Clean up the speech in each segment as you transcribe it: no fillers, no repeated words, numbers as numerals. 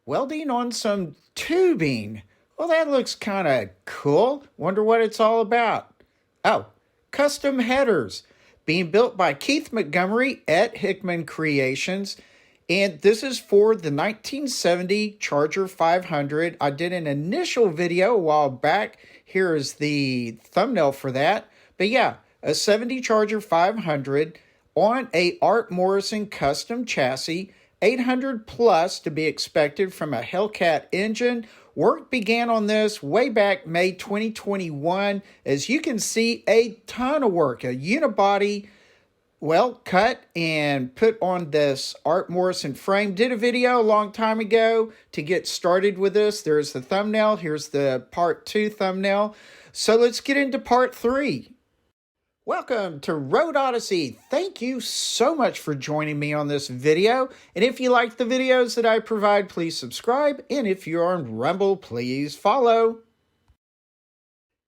Welding on some tubing. Well, that looks kind of cool. Wonder what it's all about. Oh, custom headers being built by Keith Montgomery at Hickman Creations. And this is for the 1970 Charger 500. I did an initial video a while back. Here is the thumbnail for that. But yeah, a 70 Charger 500 on a Art Morrison custom chassis, 800 plus to be expected from a Hellcat engine. Work began on this way back May 2021. As you can see, a ton of work, a unibody, well, cut and put on this Art Morrison frame. Did a video a long time ago to get started with this. There's the thumbnail. Here's the part 2 thumbnail. So let's get into part 3. Welcome to Road Odyssey. Thank you so much for joining me on this video. And if you like the videos that I provide, please subscribe. And if you're on Rumble, please follow.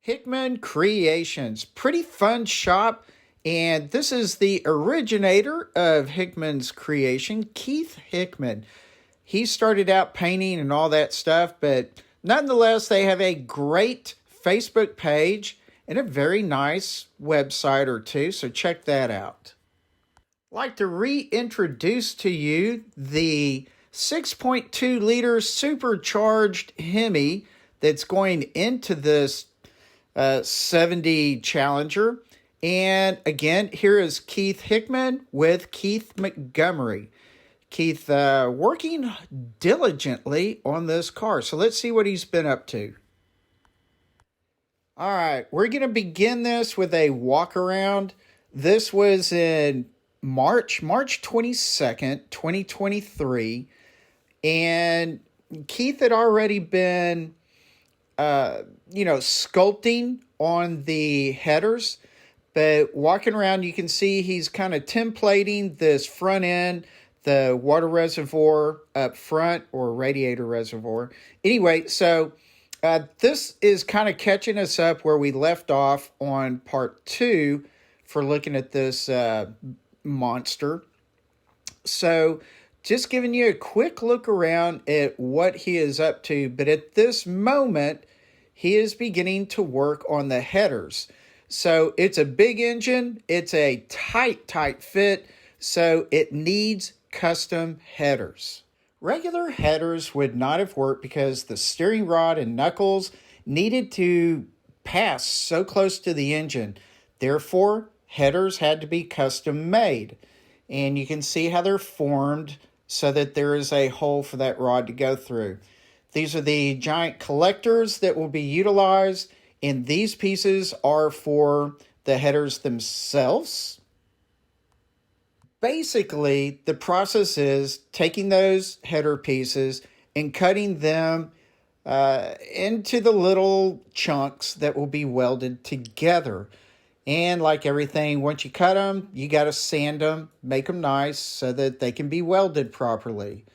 Hickman Creations. Pretty fun shop. And this is the originator of Hickman's creation, Keith Hickman. He started out painting and all that stuff, but nonetheless, they have a great Facebook page and a very nice website or two, so check that out. I'd like to reintroduce to you the 6.2 liter supercharged Hemi that's going into this 70 Challenger. And again, here is Keith Hickman with Keith Montgomery. Keith working diligently on this car. So let's see what he's been up to. All right, we're going to begin this with a walk around. This was in March 22nd, 2023. And Keith had already been, sculpting on the headers. But walking around, you can see he's kind of templating this front end, the water reservoir up front, or radiator reservoir. Anyway, so this is kind of catching us up where we left off on part 2 for looking at this monster. So just giving you a quick look around at what he is up to. But at this moment, he is beginning to work on the headers. So it's a big engine. It's a tight fit. So it needs custom headers. Regular headers would not have worked because the steering rod and knuckles needed to pass so close to the engine. Therefore, headers had to be custom made. And you can see how they're formed so that there is a hole for that rod to go through. These are the giant collectors that will be utilized. And these pieces are for the headers themselves. Basically, the process is taking those header pieces and cutting them into the little chunks that will be welded together. And like everything, once you cut them, you got to sand them, make them nice so that they can be welded properly.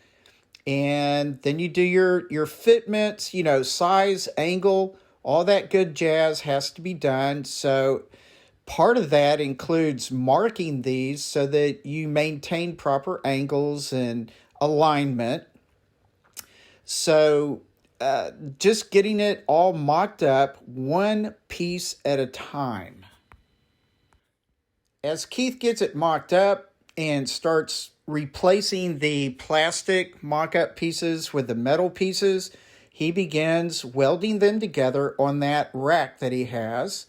And then you do your fitments, size, angle, all that good jazz has to be done. So part of that includes marking these so that you maintain proper angles and alignment. So just getting it all mocked up one piece at a time. As Keith gets it mocked up and starts replacing the plastic mock-up pieces with the metal pieces, he begins welding them together on that rack that he has.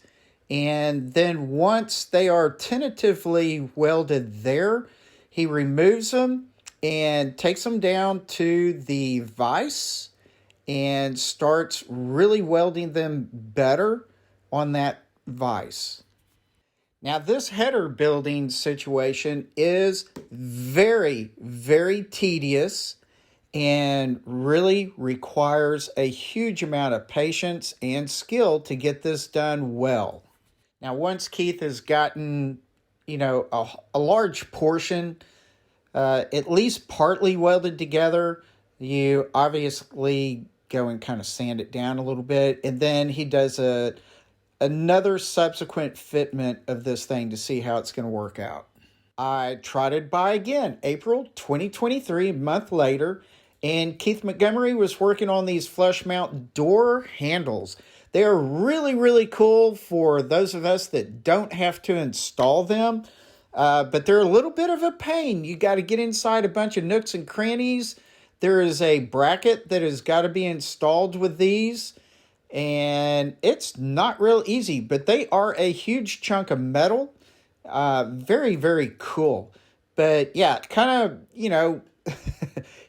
And then once they are tentatively welded there, he removes them and takes them down to the vise and starts really welding them better on that vise. Now, this header building situation is very, very tedious and really requires a huge amount of patience and skill to get this done well. Now, once Keith has gotten, a large portion, at least partly welded together, you obviously go and kind of sand it down a little bit. And then he does another subsequent fitment of this thing to see how it's going to work out. I trotted by again, April 2023, a month later, And Keith Montgomery was working on these flush mount door handles. They are really, really cool for those of us that don't have to install them. But they're a little bit of a pain. You got to get inside a bunch of nooks and crannies. There is a bracket that has got to be installed with these. And it's not real easy, but they are a huge chunk of metal. Very, very cool. But yeah, kind of, you know,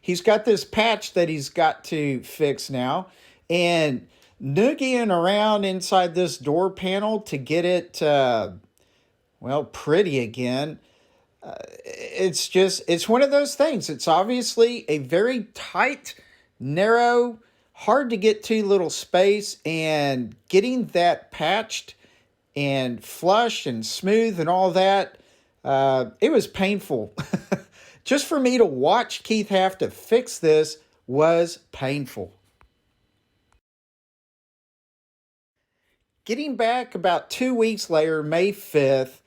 he's got this patch that he's got to fix now. And noogieing around inside this door panel to get it, well, pretty again. It's one of those things. It's obviously a very tight, narrow, hard to get to little space, and getting that patched and flush and smooth and all that, it was painful. Just for me to watch Keith have to fix this was painful. Getting back about 2 weeks later, May 5th,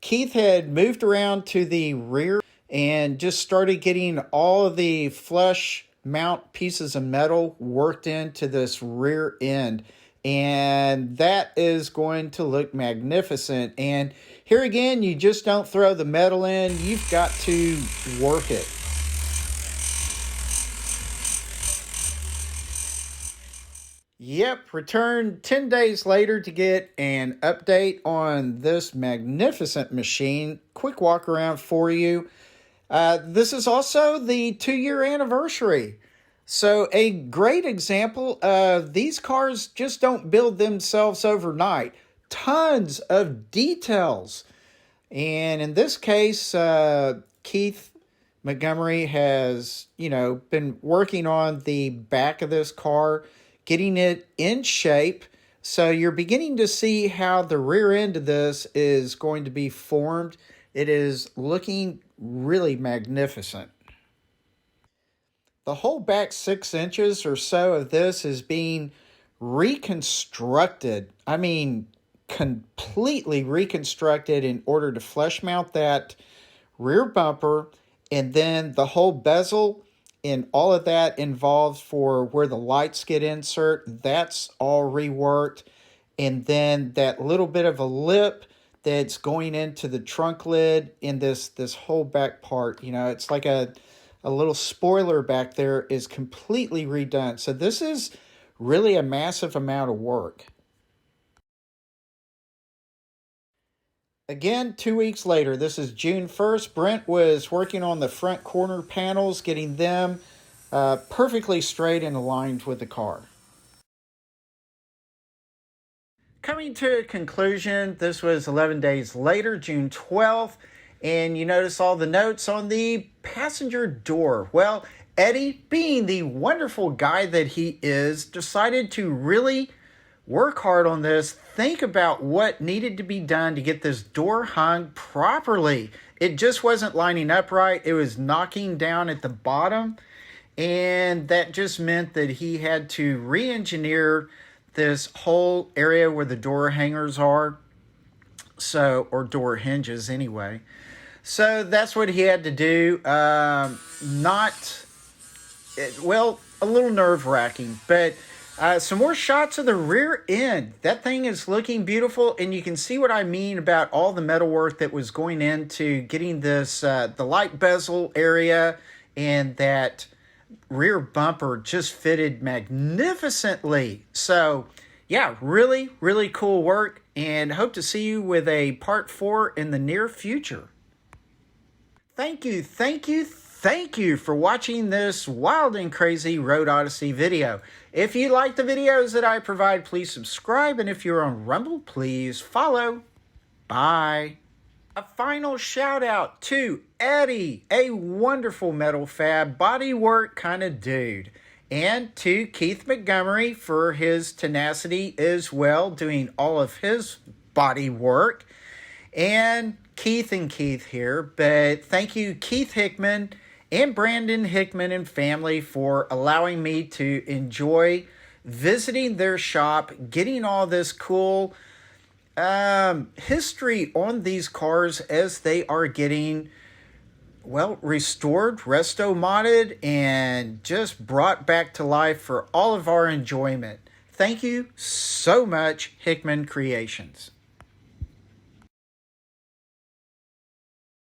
Keith had moved around to the rear and just started getting all of the flush mount pieces of metal worked into this rear end. And that is going to look magnificent. And here again, you just don't throw the metal in. You've got to work it. Yep, returned 10 days later to get an update on this magnificent machine. Quick walk around for you. This is also the 2-year anniversary. So a great example of these cars just don't build themselves overnight. Tons of details. And in this case, Keith Montgomery has, been working on the back of this car, getting it in shape. So you're beginning to see how the rear end of this is going to be formed. It is looking really magnificent. The whole back 6 inches or so of this is being reconstructed. I mean, completely reconstructed in order to flush mount that rear bumper, and then the whole bezel and all of that involved for where the lights get insert. That's all reworked. And then that little bit of a lip that's going into the trunk lid in this whole back part. It's like a little spoiler back there is completely redone. So this is really a massive amount of work. Again, 2 weeks later, this is June 1st. Brent was working on the front corner panels, getting them perfectly straight and aligned with the car. Coming to a conclusion, this was 11 days later, June 12th, and you notice all the notes on the passenger door. Well, Eddie, being the wonderful guy that he is, decided to really work hard on this, think about what needed to be done to get this door hung properly. It just wasn't lining up right. It was knocking down at the bottom, and that just meant that he had to re-engineer this whole area where the door hangers are, or door hinges anyway. So that's what he had to do. A little nerve-wracking, but some more shots of the rear end. That thing is looking beautiful, and you can see what I mean about all the metal work that was going into getting this, the light bezel area and that rear bumper just fitted magnificently. So, yeah, really, really cool work, and hope to see you with a part 4 in the near future. Thank you for watching this wild and crazy Road Odyssey video. If you like the videos that I provide, please subscribe. And if you're on Rumble, please follow. Bye. A final shout out to Eddie, a wonderful metal fab bodywork kind of dude. And to Keith Montgomery for his tenacity as well, doing all of his body work. And Keith here, but thank you Keith Hickman and Brandon Hickman and family for allowing me to enjoy visiting their shop, getting all this cool history on these cars as they are getting well, restored, resto modded, and just brought back to life for all of our enjoyment. Thank you so much, Hickman Creations.